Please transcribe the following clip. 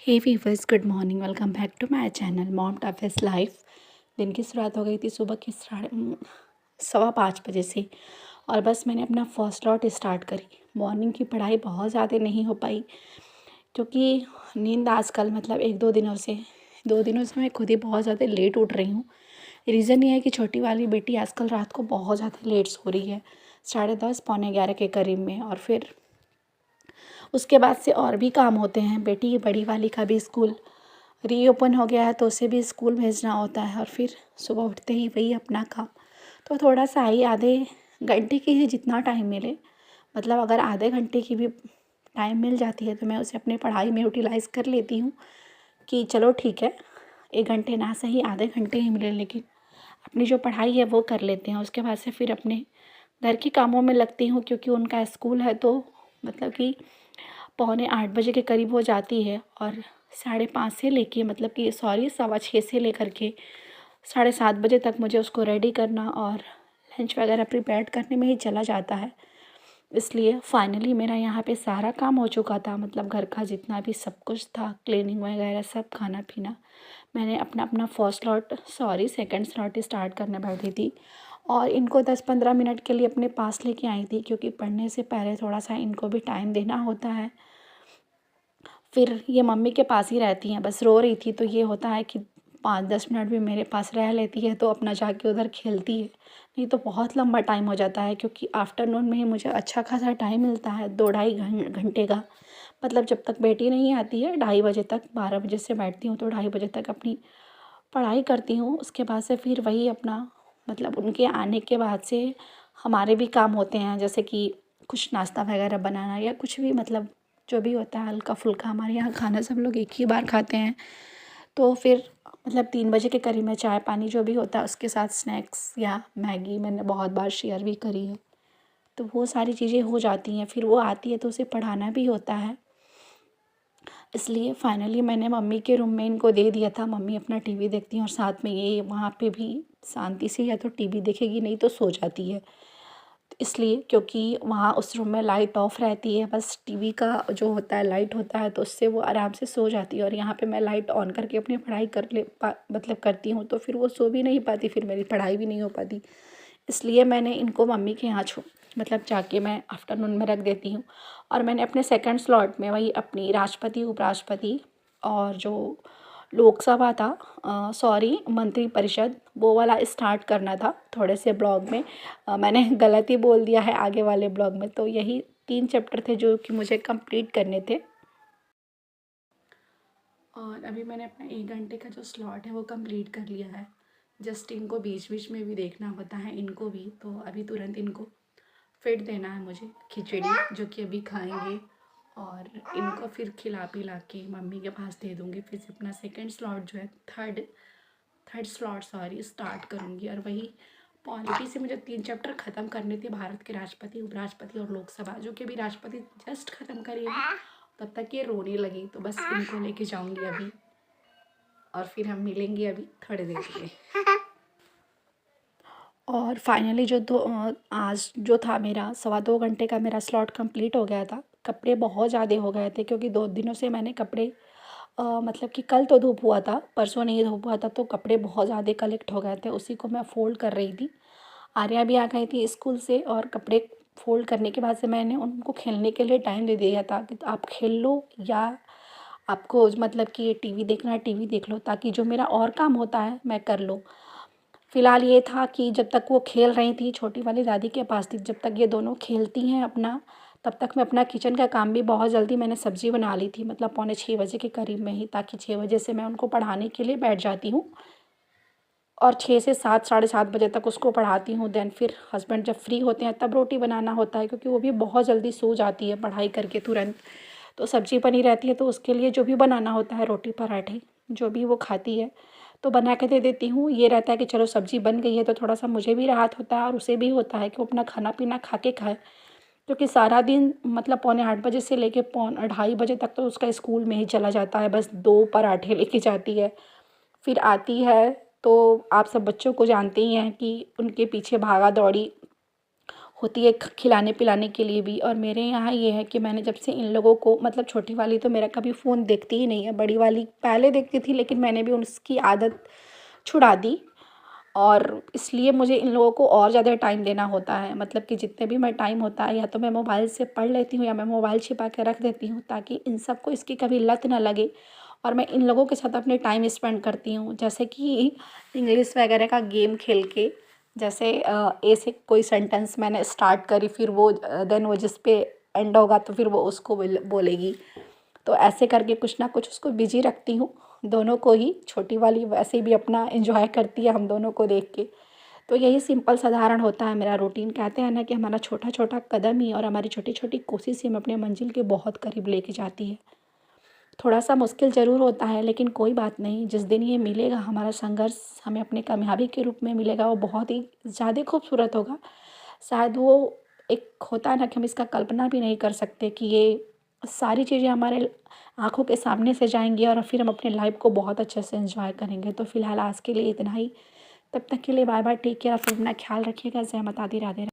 Hey viewers, good morning. Welcome back to my channel mom toughest life. दिन की शुरुआत हो गई थी सुबह के 5:15 बजे से, और बस मैंने अपना फर्स्ट लॉट स्टार्ट करी। मॉर्निंग की पढ़ाई बहुत ज़्यादा नहीं हो पाई क्योंकि नींद आजकल मतलब 2 दिनों से मैं खुद ही बहुत ज़्यादा लेट उठ रही हूँ। रीज़न ये है कि छोटी वाली बेटी आजकल रात को बहुत ज़्यादा लेट सो रही है, 10:30 पौने 11 के करीब में। और फिर उसके बाद से और भी काम होते हैं। बेटी बड़ी वाली का भी स्कूल रीओपन हो गया है तो उसे भी स्कूल भेजना होता है, और फिर सुबह उठते ही वही अपना काम। तो थोड़ा सा ही आधे घंटे की ही जितना टाइम मिले, मतलब अगर आधे घंटे की भी टाइम मिल जाती है तो मैं उसे अपनी पढ़ाई में यूटिलाइज़ कर लेती हूँ कि चलो ठीक है, 1 घंटे ना सही आधे घंटे ही मिले, लेकिन अपनी जो पढ़ाई है वो कर लेते हैं। उसके बाद से फिर अपने घर के कामों में लगती हूँ, क्योंकि उनका स्कूल है तो मतलब कि पौने 8 बजे के करीब हो जाती है, और 5:30 से लेके मतलब कि 6:15 से लेकर के 7:30 बजे तक मुझे उसको रेडी करना और लंच वगैरह प्रिपेयर करने में ही चला जाता है। इसलिए फाइनली मेरा यहाँ पे सारा काम हो चुका था, मतलब घर का जितना भी सब कुछ था, क्लीनिंग वगैरह सब, खाना पीना। मैंने अपना अपना सेकंड स्लॉट स्टार्ट करने बैठी थी, और इनको 10-15 मिनट के लिए अपने पास लेके आई थी, क्योंकि पढ़ने से पहले थोड़ा सा इनको भी टाइम देना होता है। फिर ये मम्मी के पास ही रहती हैं, बस रो रही थी तो ये होता है कि 5-10 मिनट भी मेरे पास रह लेती है तो अपना जाके उधर खेलती है। नहीं तो बहुत लंबा टाइम हो जाता है, क्योंकि आफ्टरनून में ही मुझे अच्छा खासा टाइम मिलता है, 2-2.5 घंटे का। मतलब जब तक बेटी नहीं आती है 2:30 बजे तक, 12 बजे से बैठती हूँ तो 2:30 बजे तक अपनी पढ़ाई करती हूँ। उसके बाद से फिर वही अपना मतलब उनके आने के बाद से हमारे भी काम होते हैं, जैसे कि कुछ नाश्ता वगैरह बनाना या कुछ भी, मतलब जो भी होता है हल्का फुल्का। हमारे यहाँ खाना सब लोग एक ही बार खाते हैं, तो फिर मतलब 3 बजे के करीब में चाय पानी जो भी होता है उसके साथ स्नैक्स या मैगी मैंने बहुत बार शेयर भी करी है। तो वो सारी चीज़ें हो जाती हैं, फिर वो आती है तो उसे पढ़ाना भी होता है। इसलिए फाइनली मैंने मम्मी के रूम में इनको दे दिया था। मम्मी अपना टीवी देखती हैं, और साथ में ये वहाँ पे भी शांति से या तो टीवी देखेगी, नहीं तो सो जाती है। इसलिए क्योंकि वहाँ उस रूम में लाइट ऑफ रहती है, बस टीवी का जो होता है लाइट होता है, तो उससे वो आराम से सो जाती है। और यहाँ पे मैं लाइट ऑन करके अपनी पढ़ाई मतलब करती हूँ, तो फिर वो सो भी नहीं पाती, फिर मेरी पढ़ाई भी नहीं हो पाती। इसलिए मैंने इनको मम्मी के यहाँ मतलब जाके मैं आफ्टरनून में रख देती हूँ। और मैंने अपने सेकंड स्लॉट में वही अपनी राष्ट्रपति, उपराष्ट्रपति और जो लोकसभा था, सॉरी मंत्रिपरिषद, वो वाला स्टार्ट करना था। थोड़े से ब्लॉग में मैंने गलत ही बोल दिया है आगे वाले ब्लॉग में, तो यही 3 चैप्टर थे जो कि मुझे कंप्लीट करने थे। और अभी मैंने अपना 1 घंटे का जो स्लॉट है वो कंप्लीट कर लिया है। जस्ट इनको बीच बीच में भी देखना होता है इनको भी, तो अभी तुरंत इनको फिट देना है मुझे खिचड़ी, जो कि अभी खाएंगे, और इनको फिर खिला पिला के मम्मी के पास दे दूँगी। फिर से अपना सेकंड स्लॉट जो है थर्ड थर्ड स्लॉट स्टार्ट करूँगी। और वही पॉलिटी से मुझे 3 चैप्टर ख़त्म करने थे, भारत के राष्ट्रपति, उपराष्ट्रपति और लोकसभा, जो कि अभी राष्ट्रपति जस्ट ख़त्म करी है। तब तक ये रोने लगी, तो बस इनको लेके जाऊँगी अभी, और फिर हम मिलेंगे अभी थोड़ी देर के लिए। और फाइनली आज जो था मेरा 2.25 घंटे का मेरा स्लॉट कंप्लीट हो गया था। कपड़े बहुत ज़्यादा हो गए थे, क्योंकि 2 दिनों से मैंने कपड़े मतलब कि कल तो धूप हुआ था, परसों नहीं धूप हुआ था, तो कपड़े बहुत ज़्यादा कलेक्ट हो गए थे, उसी को मैं फ़ोल्ड कर रही थी। आर्या भी आ गई थी स्कूल से, और कपड़े फ़ोल्ड करने के बाद से मैंने उनको खेलने के लिए टाइम दे दिया था कि आप खेल लो, या आपको मतलब कि टीवी देखना है टीवी देख लो, ताकि जो मेरा और काम होता है मैं कर लूँ। फ़िलहाल ये था कि जब तक वो खेल रही थी, छोटी वाली दादी के पास थी, जब तक ये दोनों खेलती हैं अपना, तब तक मैं अपना किचन का काम भी बहुत जल्दी मैंने सब्ज़ी बना ली थी, मतलब पौने 6 बजे के करीब में ही, ताकि 6 बजे से मैं उनको पढ़ाने के लिए बैठ जाती हूँ, और 6 से 7 7:30 बजे तक उसको पढ़ाती हूँ। देन फिर हस्बैंड जब फ्री होते हैं तब रोटी बनाना होता है, क्योंकि वो भी बहुत जल्दी सो जाती है पढ़ाई करके तुरंत। तो सब्ज़ी बनी रहती है, तो उसके लिए जो भी बनाना होता है, रोटी पराठे जो भी वो खाती है, तो बना के दे देती हूँ। ये रहता है कि चलो सब्ज़ी बन गई है, तो थोड़ा-सा मुझे भी राहत होता है, और उसे भी होता है कि वो अपना खाना-पीना खा के खाए। क्योंकि सारा दिन मतलब पौने 8 बजे से लेके 2:30 बजे तक तो उसका स्कूल में ही चला जाता है, बस 2 पराठे लेके जाती है। फिर आती है, तो आप सब बच्चों को जानते ही हैं कि उनके पीछे भागा-दौड़ी होती है खिलाने पिलाने के लिए भी। और मेरे यहाँ ये है कि मैंने जब से इन लोगों को, मतलब छोटी वाली तो मेरा कभी फ़ोन देखती ही नहीं है, बड़ी वाली पहले देखती थी लेकिन मैंने भी उसकी आदत छुड़ा दी। और इसलिए मुझे इन लोगों को और ज़्यादा टाइम देना होता है, मतलब कि जितने भी मैं टाइम होता है या तो मैं मोबाइल से पढ़ लेती हूँ या मैं मोबाइल छिपा के रख देती हूँ, ताकि इन सबको इसकी कभी लत ना लगे और मैं इन लोगों के साथ अपने टाइम स्पेंड करती हूँ। जैसे कि इंग्लिश वगैरह का गेम खेल के, जैसे ए से कोई सेंटेंस मैंने स्टार्ट करी, फिर वो देन वो जिस पे एंड होगा तो फिर वो उसको बोलेगी। तो ऐसे करके कुछ ना कुछ उसको बिजी रखती हूँ, दोनों को ही। छोटी वाली वैसे भी अपना एंजॉय करती है हम दोनों को देख के। तो यही सिंपल साधारण होता है मेरा रूटीन। कहते हैं ना कि हमारा छोटा छोटा कदम ही और हमारी छोटी छोटी कोशिश ही हमें अपने मंजिल के बहुत करीब लेके जाती है। थोड़ा सा मुश्किल ज़रूर होता है लेकिन कोई बात नहीं, जिस दिन ये मिलेगा हमारा संघर्ष हमें अपने कामयाबी के रूप में मिलेगा, वो बहुत ही ज़्यादा खूबसूरत होगा। शायद वो एक होता है ना कि हम इसका कल्पना भी नहीं कर सकते कि ये सारी चीज़ें हमारे आँखों के सामने से जाएँगी और फिर हम अपने लाइफ़ को बहुत अच्छे से एंजॉय करेंगे। तो फ़िलहाल आज के लिए इतना ही। तब तक के लिए बाय बाय, टेक केयर, आप अपना ख्याल रखिएगा। जय माता दी, राधे राधे।